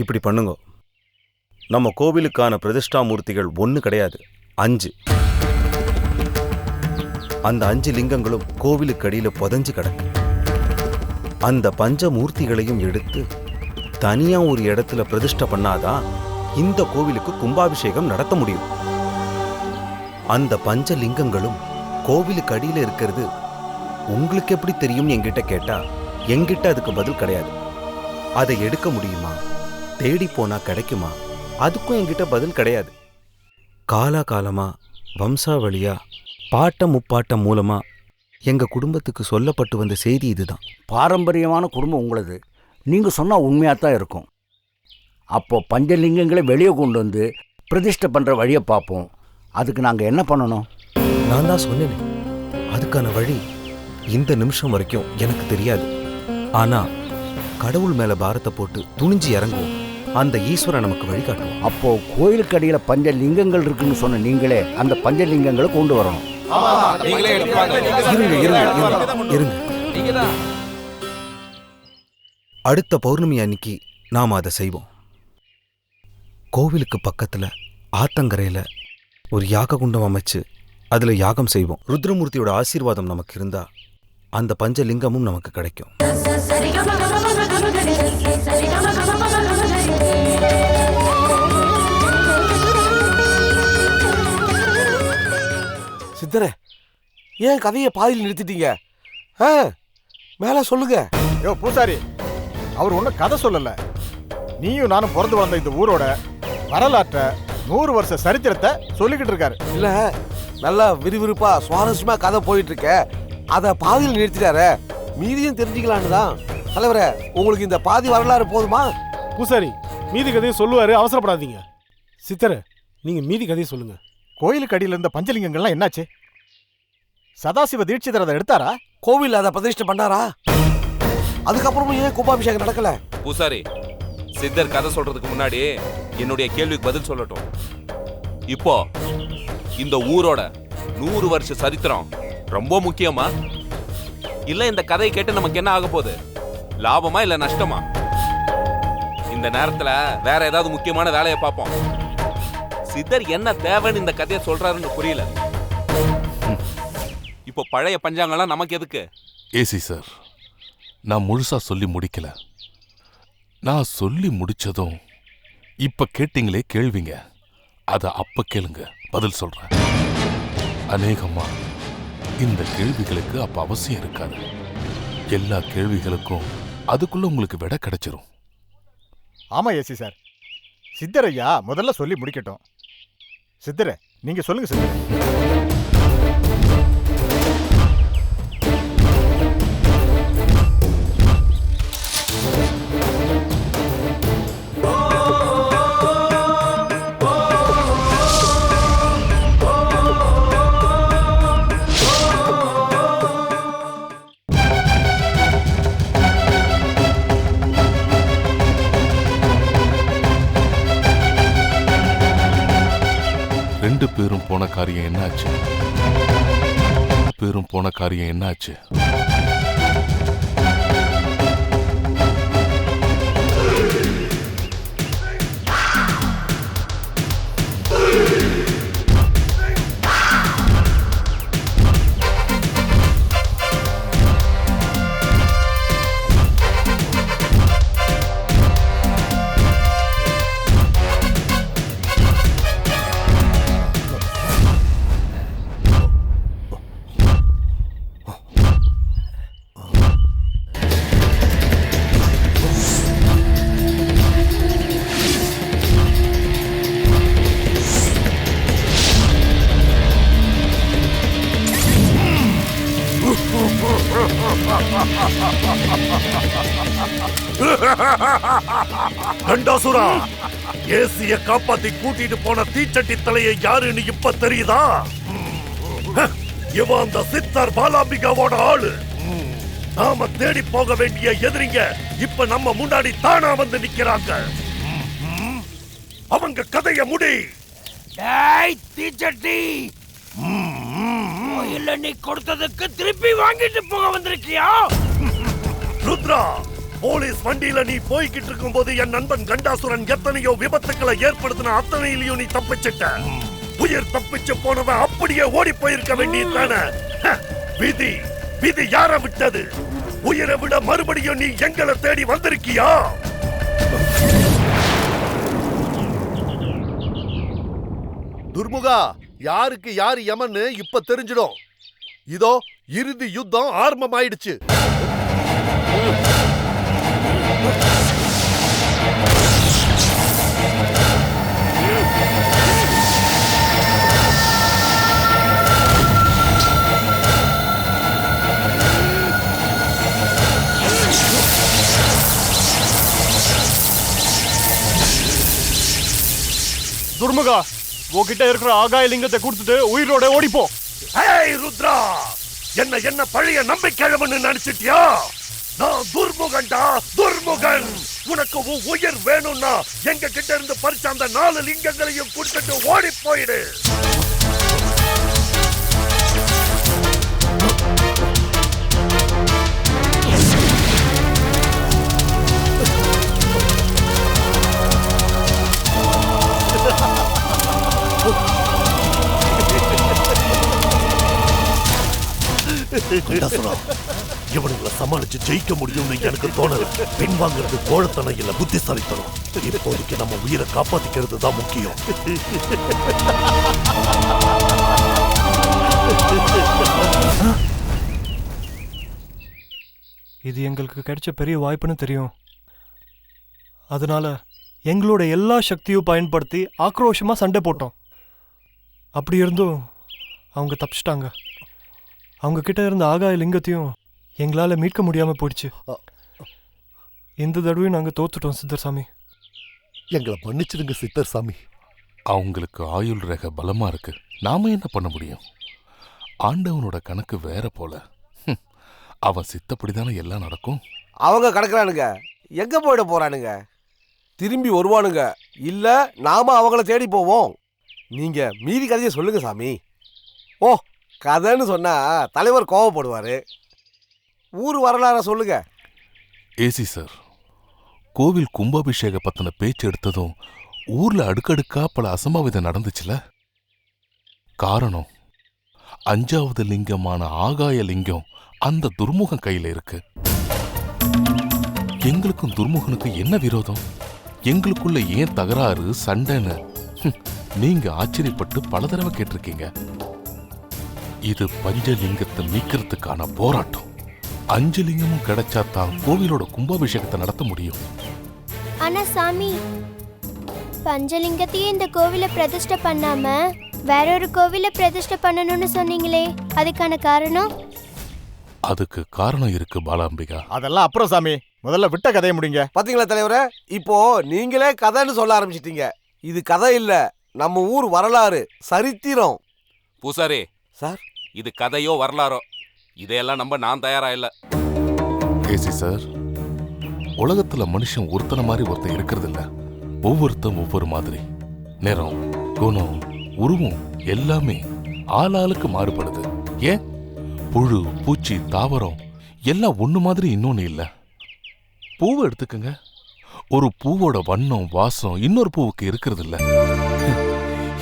இப்படி பண்ணுங்க. நம்ம கோவிலுக்கான பிரதிஷ்டா மூர்த்திகள் 1 கிடையாது, 5. அந்த 5 லிங்கங்களும் கோவிலுக்கு அடியில புதைஞ்சு கிடக்கு. அந்த பஞ்ச மூர்த்திகளையும் எடுத்து தனியா ஒரு இடத்துல பிரதிஷ்டை பண்ணாதான் இந்த கோவிலுக்கு கும்பாபிஷேகம் நடத்த முடியும். அந்த பஞ்சலிங்கங்களும் கோவிலுக்கு அடியில இருக்கிறது உங்களுக்கு எப்படி தெரியும் என்கிட்ட கேட்டா என்கிட்ட அதுக்கு பதில் கிடையாது. அதை எடுக்க முடியுமா, தேடி போனா கிடைக்குமா, அதுக்கும் என்கிட்ட பதில் கிடையாது. காலாகாலமா வம்சாவளியா பாட்டம் முப்பாட்டம் மூலமா எங்க குடும்பத்துக்கு சொல்லப்பட்டு வந்த செய்தி இதுதான். பாரம்பரியமான குடும்பம் உங்களது. நீங்கள் சொன்னால் உண்மையாக தான் இருக்கும். அப்போ பஞ்சலிங்கங்களை வெளியே கொண்டு வந்து பிரதிஷ்டை பண்ணுற வழியை பார்ப்போம். அதுக்கு நாங்கள் என்ன பண்ணணும்? நான் தான் சொன்னேனே, அதுக்கான வழி இந்த நிமிஷம் வரைக்கும் எனக்கு தெரியாது. ஆனா கடவுள் மேல பாரத்தை போட்டு துணிஞ்சு இறங்குவோம். அந்த ஈஸ்வரன் நமக்கு வழிகாட்டுவோம். அப்போ கோயிலுக்கு அடியில் பஞ்சலிங்கங்கள் இருக்குன்னு சொன்ன நீங்களே அந்த பஞ்சலிங்கங்களை கொண்டு வரணும். இருங்க. அடுத்த பௌர்ணமி அன்னைக்கு நாம அதை செய்வோம். கோவிலுக்கு பக்கத்துல ஆத்தங்கரையில ஒரு யாக குண்டம் அமைச்சு அதுல யாகம் செய்வோம். ருத்ரமூர்த்தியோட ஆசீர்வாதம் நமக்கு இருந்தா அந்த பஞ்சலிங்கமும் நமக்கு கிடைக்கும். சித்தரே, ஏன் கதையை பாதியில் நிறுத்திட்டீங்க? மேல சொல்லுங்க. யோ பூசாரி, அவர் ஒன்றும் கதை சொல்லல. நீயும் நானும் பிறந்து வந்த இந்த ஊரோட வரலாற்றை 100 வருஷ சரித்திரத்தை சொல்லிக்கிட்டு இருக்காரு. இல்ல, நல்லா விறுவிறுப்பா சுவாரஸ்யமா கதை போயிட்டு இருக்க, அதை பாதியில் நிறுத்திட்டாரு. மீதியும் தெரிஞ்சுக்கலான்னு தான். தலைவரே, உங்களுக்கு இந்த பாதி வரலாறு போதுமா? பூசாரி மீதி கதையை சொல்லுவாரு, அவசரப்படாதீங்க. சித்தரே, நீங்க மீதி கதையை சொல்லுங்க. கோயிலுக்கு அடியில் இருந்த பஞ்சலிங்கங்கள்லாம் என்னாச்சு? சதாசிவ தீட்சிதர் அதை எடுத்தாரா? கோவில் அதை பிரதிஷ்டை பண்ணாரா? அதுக்கப்புறமும் ஏன் கும்பாபிஷேகம் நடக்கல? பூசாரி, சித்தர் கதை சொல்றதுக்கு முன்னாடி என்னுடைய கேள்விக்கு பதில் சொல்லட்டும். இப்போ இந்த ஊரோட 100 வருஷ சரித்திரம் ரொம்ப முக்கியமா? இல்ல இந்த கதையை கேட்டு நமக்கு என்ன ஆக போகுது? லாபமா இல்ல நஷ்டமா? இந்த நேரத்துல வேற ஏதாவது முக்கியமான வேலையை பார்ப்போம். சித்தர் என்ன தேவைன்னு இந்த கதையை சொல்றாருன்னு புரியல. இப்போ பழைய பஞ்சாங்கெல்லாம் நமக்கு எதுக்கு? ஏசி சார், நான் முழுசா சொல்லி முடிக்கல. நான் சொல்லி முடிச்சதும் இப்ப கேட்டீங்களே கேள்விங்க, அத அப்ப கேளுங்க, பதில் சொல்றேன். அநேகமா இந்த கேள்விகளுக்கு அப்ப அவசியம் இருக்காது. எல்லா கேள்விகளுக்கும் அதுக்குள்ள உங்களுக்கு விட கிடைச்சிரும். ஆமா ஏசி சார், சித்தரையா முதல்ல சொல்லி முடிக்கட்டும். சித்தரே, நீங்க சொல்லுங்க சித்தரே. ரெண்டு பேரும் போன காரியம் என்னாச்சு? கண்டாசுரா, ஏசிய காப்பாத்தி கூட்டிட்டு போன தீச்சட்டி தலையை யாருன்னு இப்ப தெரியுதா? இவன் அந்த சித்தர் பாலாம்பிகாவோட ஆளு. நாம தேடி போக வேண்டிய எதிரிங்க இப்ப நம்ம முன்னாடி தானா வந்து நிக்கிறாங்க. அவங்க கதைய முடி. தீச்சட்டி, இல்ல நீ கொடுத்ததுக்கு திருப்பி வாங்கிட்டு போக வந்திருக்கியா? ருத்ரா, போலீஸ் வண்டியில நீ போய்கிட்டு இருக்கும் போது என் நண்பன் கண்டாசுரன் எத்தனையோ விபத்துக்களை ஏற்படுத்தின அத்தனையிலையும் நீ தப்பிச்சிட்ட. உயிர் தப்பிச்சு போனவன் அப்படியே ஓடி போயிருக்க வேண்டியதானே. விதி விதி யார விட்டது? உயிரை விட மறுபடியும் நீ எங்களை தேடி வந்திருக்கியா? துர்முகா, யாருக்கு யாரு யமன்னு இப்ப தெரிஞ்சிடும். இதோ இறுதி யுத்தம் ஆரம்பமாயிடுச்சு. துர்முகா, உன்கிட்ட இருக்கிற ஆகாய லிங்கத்தை கொடுத்துட்டு உயிரோட ஓடிப்போ. ஏய் ருத்ரா, என்ன பழைய நம்பிக்கைழவன்னு நினைச்சிட்டியா? நான் துர்முகன்டா, துர்முகன். உனக்கு உயிர் வேணும்னா எங்க கிட்ட இருந்து பறிச்ச அந்த 4 லிங்கங்களையும் கொடுத்துட்டு ஓடி போயிடு. இவனுங்களை சமாளிச்சு ஜெயிக்க முடியும்னு எனக்கு தோணல. பின்வாங்கிறது கோழத்தனம் இல்ல, புத்திசாலித்தனம். இப்போதைக்கு நம்ம உயிரை காப்பாத்திக்கிறது தான் முக்கியம். இது எங்களுக்கு கிடைச்ச பெரிய வாய்ப்புன்னு தெரியும். அதனால எங்களோட எல்லா சக்தியும் பயன்படுத்தி ஆக்ரோஷமா சண்டை போட்டோம். அப்படி இருந்தும் அவங்க தப்பிச்சிட்டாங்க. அவங்க கிட்ட இருந்த ஆகாய லிங்கத்தையும் எங்களால மீட்க முடியாம போயிடுச்சு. இந்த தடவையும் நாங்க தோத்துட்டோம் சித்தர்சாமி. எங்களை மன்னிச்சிடுங்க சித்தர்சாமி. அவங்களுக்கு ஆயுள் ரேகை பலமா இருக்கு. நாம என்ன பண்ண முடியும்? ஆண்டவனோட கணக்கு வேற போல. அவன் சித்தப்படிதானே எல்லாம் நடக்கும். அவங்க கடக்குறானுங்க, எங்க போயிட போறானுங்க? திரும்பி வருவானுங்க, இல்ல நாம அவங்கள தேடி போவோம். நீங்க மீதி கதையை சொல்லுங்க சாமி. ஓ, கதைன்னு சொன்னா தலைவர் கோவப்படுவாரு. ஊர் வரலாற சொல்லுங்க. ஏசி சார், கோவில் கும்பாபிஷேக பத்தின பேச்சு எடுத்ததும் ஊர்ல அடுக்கடுக்கா பல அசம்பாவிதம் நடந்துச்சுல. காரணம், 5வது லிங்கமான ஆகாய லிங்கம் அந்த துர்முகன் கையில இருக்கு. எங்களுக்கும் துர்முகனுக்கும் என்ன விரோதம்? எங்களுக்குள்ள ஏன் தகராறு, சண்டைன்னு நீங்க ஆச்சரியப்பட்டு பல தடவை கேட்டிருக்கீங்க. இது பஞ்சலிங்கத்தை மீட்கிறதுக்கான போராட்டம். 5 லிங்கமும் கிடைச்சா தான் கோவிலோட கும்பாபிஷேகத்தை நடத்த முடியும். ஆனா சாமி, பஞ்சலிங்கத்தையே இந்த கோவில பிரதிஷ்டை பண்ணாம வேற ஒரு கோவில பிரதிஷ்டை பண்ணணும்னு சொன்னீங்களே, அதுக்கான காரணம்? அதுக்கு காரணம் இருக்கு பாலாம்பிகா. அதெல்லாம் அப்புறம் சாமி, முதல்ல விட்ட கதையை முடிங்க. பாத்தீங்களா தலைவரே, இப்போ நீங்களே கதைன்னு சொல்ல ஆரம்பிச்சிட்டீங்க. இது கதை இல்ல, நம்ம ஊர் வரலாறு, சரித்திரம். பூசாரி சார், இது கதையோ வரலாறோ இதையெல்லாம் நம்ப நான் தயாரா இல்ல. ஏசி சார், உலகத்துல மனுஷன் ஒருத்தன மாதிரி ஒருத்தன் இருக்கிறது இல்ல. ஒவ்வொருத்தன் ஒவ்வொரு மாதிரி. நிறம், குணம், உருவம் எல்லாமே ஆளாளுக்கு மாறுபடுது. ஏன் புழு, பூச்சி, தாவரம் எல்லாம் ஒண்ணு மாதிரி இன்னொன்னு இல்ல. பூவை எடுத்துக்கங்க. ஒரு பூவோட வண்ணம், வாசம் இன்னொரு பூவுக்கு இருக்கிறது இல்ல.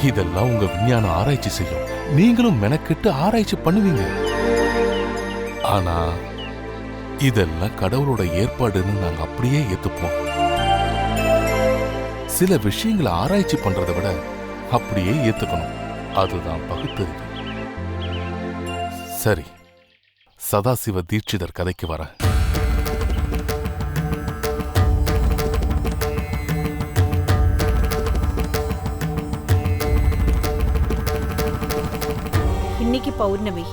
இதெல்லாம் உங்க விஞ்ஞான ஆராய்ச்சி செய்யும். நீங்களும் மெனக்கிட்டு ஆராய்ச்சி பண்ணுவீங்க. ஆனா இதெல்லாம் கடவுளோட ஏற்பாடுன்னு நாங்க அப்படியே ஏத்துப்போம். சில விஷயங்களை ஆராய்ச்சி பண்றதை விட அப்படியே ஏத்துக்கணும். அதுதான் பகுத்தறிவு. சரி, சதாசிவ தீட்சிதர் கதைக்கு வர. இன்னைக்கு பௌர்ணமி.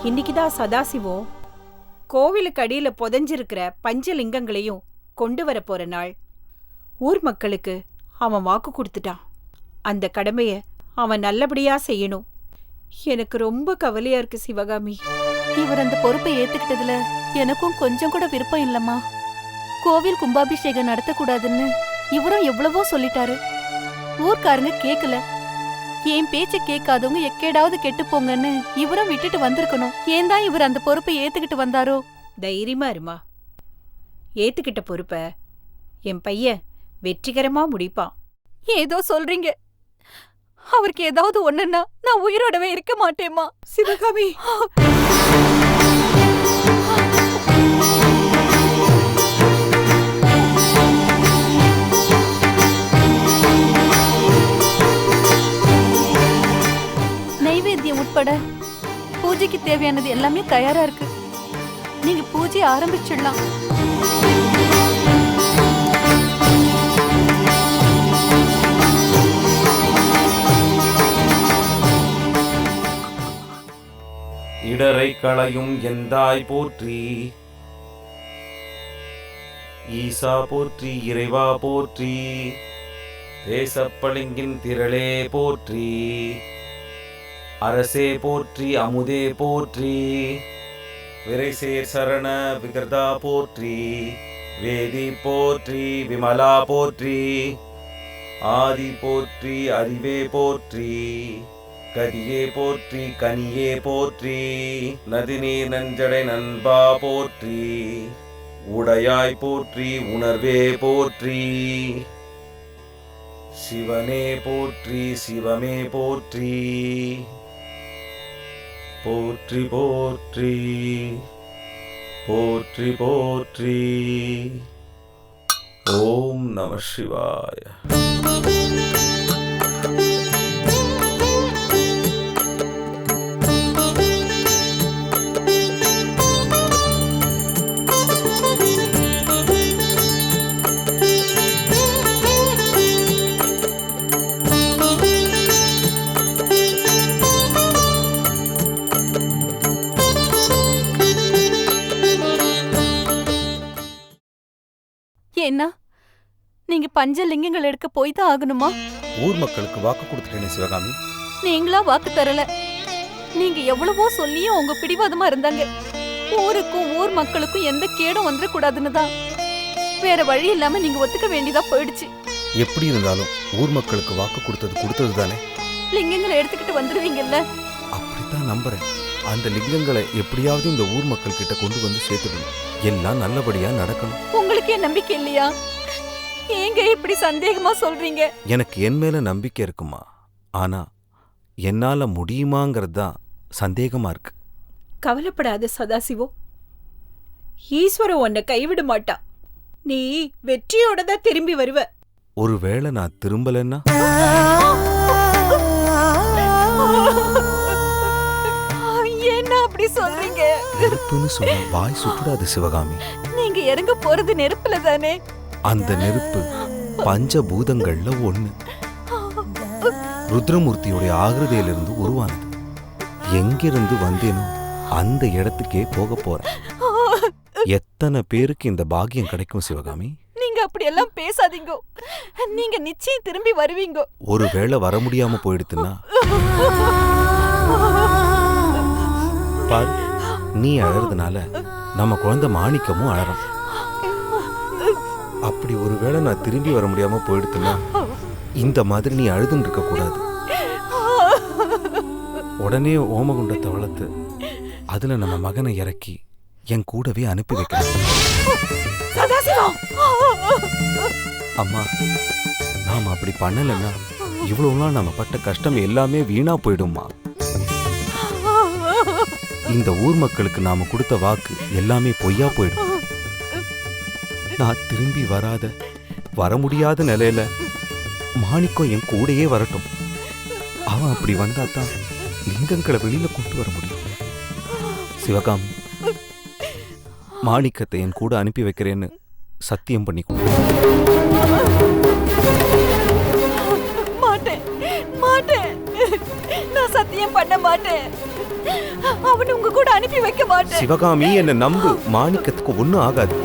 இன்னைக்குதான் சதாசிவம் கோவிலுக்கு அடியில புதைஞ்சிருக்கிற பஞ்சலிங்கங்களையும் கொண்டு வர போற நாள். ஊர் மக்களுக்கு அவன் வாக்கு கொடுத்துட்டான். அந்த கடமைய அவன் நல்லபடியா செய்யணும். எனக்கு ரொம்ப கவலையா இருக்கு சிவகாமி. இவர் அந்த பொறுப்பை ஏத்துக்கிட்டதுல எனக்கும் கொஞ்சம் கூட விருப்பம் இல்லம்மா. கோவில் கும்பாபிஷேகம் நடத்தக்கூடாதுன்னு இவரும் எவ்வளவோ சொல்லிட்டாரு. ஊர்க்காரங்க கேக்கல. என் பேச்ச கேட்காதவங்க எக்கேடாவது கெட்டு போங்கன்னு இவரும் விட்டுட்டு வந்திருக்கணும். ஏன் தான் இவர் அந்த பொறுப்பை ஏத்துக்கிட்டு வந்தாரோ? தைரியமா இருமா. ஏத்துக்கிட்ட பொறுப்ப என் பையன் வெற்றிகரமா முடிப்பான். ஏதோ சொல்றீங்க. அவருக்கு ஏதாவது ஒண்ணுன்னா நான் உயிரோடவே இருக்க மாட்டேம்மா. சிவகாமி, வடை பூஜைக்கு தேவையானது எல்லாமே தயாரா இருக்கு. நீங்க பூஜை ஆரம்பிச்சிடலாம். இடரை களையும் எந்தாய் போற்றி, ஈசா போற்றி, இறைவா போற்றி, தேசப்பளிங்கின் திரளே போற்றி, அரசே போற்றி, அமுதே போற்றி, விரைசேர் சரண விகிருதா போற்றி, வேதி போற்றி, விமலா போற்றி, ஆதி போற்றி, அறிவே போற்றி, கதியே போற்றி, கனியே போற்றி, நதிநீர் நஞ்சடை நண்பா போற்றி, உடையாய் போற்றி, உணர்வே போற்றி, சிவனே போற்றி, சிவமே போற்றி, போற்றி போற்றி, போற்றி போற்றி. ஓம் நம சிவாய. என்ன நீங்க பஞ்சலிங்கங்கள் எடுக்க போய் தான் ஆகணுமா? ஊர் மக்களுக்கு வாக்கு கொடுத்துட்டேனே சிவகாமி. நீங்களா வாக்கு தரல. நீங்க எவ்வளவோ சொல்லியும் உங்க பிடிவாதமா இருந்தாங்க. ஊருக்கும் ஊர் மக்களுக்கும் எந்த கேடும் வந்துடக்கூடாதுன்னு தான். வேற வழி இல்லாம நீங்க ஒத்துக்க வேண்டியதா போயிடுச்சு. எப்படி இருந்தாலும் ஊர் மக்களுக்கு வாக்கு கொடுத்தது தானே. லிங்கங்களை எடுத்துக்கிட்டு வந்துடுவீங்கல்ல? அப்படித்தான் நம்புறேன். அந்த லிங்கங்களை எப்படியாவது இந்த ஊர் மக்கள் கிட்ட கொண்டு வந்து சேர்த்துக்கணும். எல்லாம் நல்லபடியா நடக்கணும். உங்களுக்கே நம்பிக்கை இல்லையா? ஏங்க இப்படி சந்தேகமா சொல்றீங்க? எனக்கு என் மேல நம்பிக்கை இருக்குமா, ஆனா என்னால முடியுமாங்கிறது தான் சந்தேகமா இருக்கு. கவலைப்படாத சதாசிவம், ஈஸ்வரன் உன்னை கைவிட மாட்டா. நீ வெற்றியோட தான் திரும்பி வருவ. ஒருவேளை நான் திரும்பலன்னா? என்ன அப்படி சொல்றீங்க? நெருப்புன்னு சொன்ன வாய் சுட்டுடாது சிவகாமி. நீங்க இறங்க போறது நெருப்புல தானே? அந்த நெருப்பு பஞ்சபூதங்கள்ல ஒண்ணு. ருத்ரமூர்த்தியோட ஆகிருதியிலிருந்து உருவானது. எங்கிருந்து வந்தேனோ அந்த இடத்துக்கே போக போறேன். எத்தனை பேருக்கு இந்த பாக்கியம் கிடைக்கும் சிவகாமி? நீங்க அப்படி எல்லாம் பேசாதீங்க. நீங்க நிச்சயம் திரும்பி வருவீங்க. ஒருவேளை வர முடியாம போயிடுத்துன்னா பாரு, நீ அழறதுனால நம்ம குழந்தை மாணிக்கமும் அழறான். அப்படி ஒருவேளை நான் திரும்பி வர முடியாம போயிடுத்துன்னா இந்த மாதிரி நீ அழுதுன்னு இருக்க கூடாது. உடனே ஓமகுண்டத்தை வளர்த்து அதுல நம்ம மகனை இறக்கி என் கூடவே அனுப்பி வைக்கிறேன். அம்மா, நாம அப்படி பண்ணலன்னா இவ்வளவு நாள் நம்ம பட்ட கஷ்டம் எல்லாமே வீணா போயிடும்மா. இந்த ஊர் மக்களுக்கு நாம கொடுத்த வாக்கு எல்லாமே பொய்யா போயிடும். நான் திரும்பி வர முடியாத நிலையில மாணிக்கம் என் கூடையே வரட்டும். அவன் அப்படி வந்தா தான் லிங்கங்களை வெளியில கொண்டு வர முடியும். சிவகாமி, மாணிக்கத்தை என் கூட அனுப்பி வைக்கிறேன்னு சத்தியம் பண்ணி கொடு. மாட்டேன் மாட்டேன், நான் சத்தியம் பண்ண மாட்டேன். அவனை உங்க கூட அனுப்பி வைக்க மாட்டேன். சிவகாமி, என்ன நம்பு, மாணிக்கத்துக்கு ஒண்ணும் ஆகாது.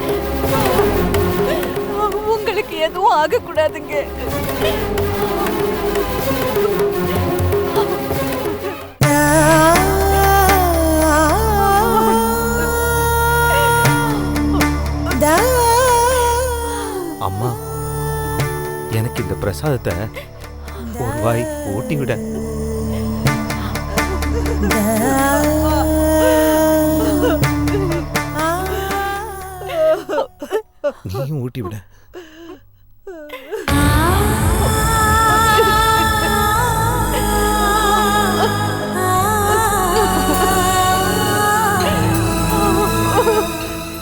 உங்களுக்கு எதுவும் ஆக கூடாதுங்க. அம்மா, எனக்கு இந்த பிரசாதத்தை ஒரு வாய் ஊட்டி விட. நீயும் ஊட்டி விட.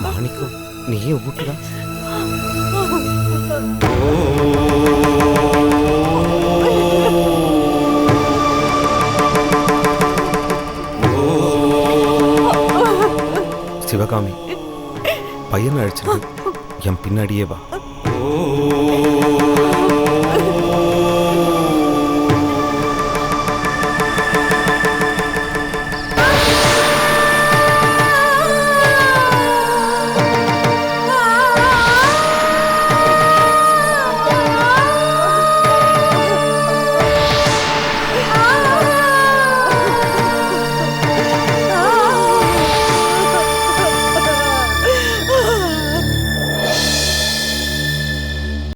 மாணிக்கம், நீயும் ஊட்டுடா. காமி பையனை அழைச்சிட்டு என் பின்னாடியே வா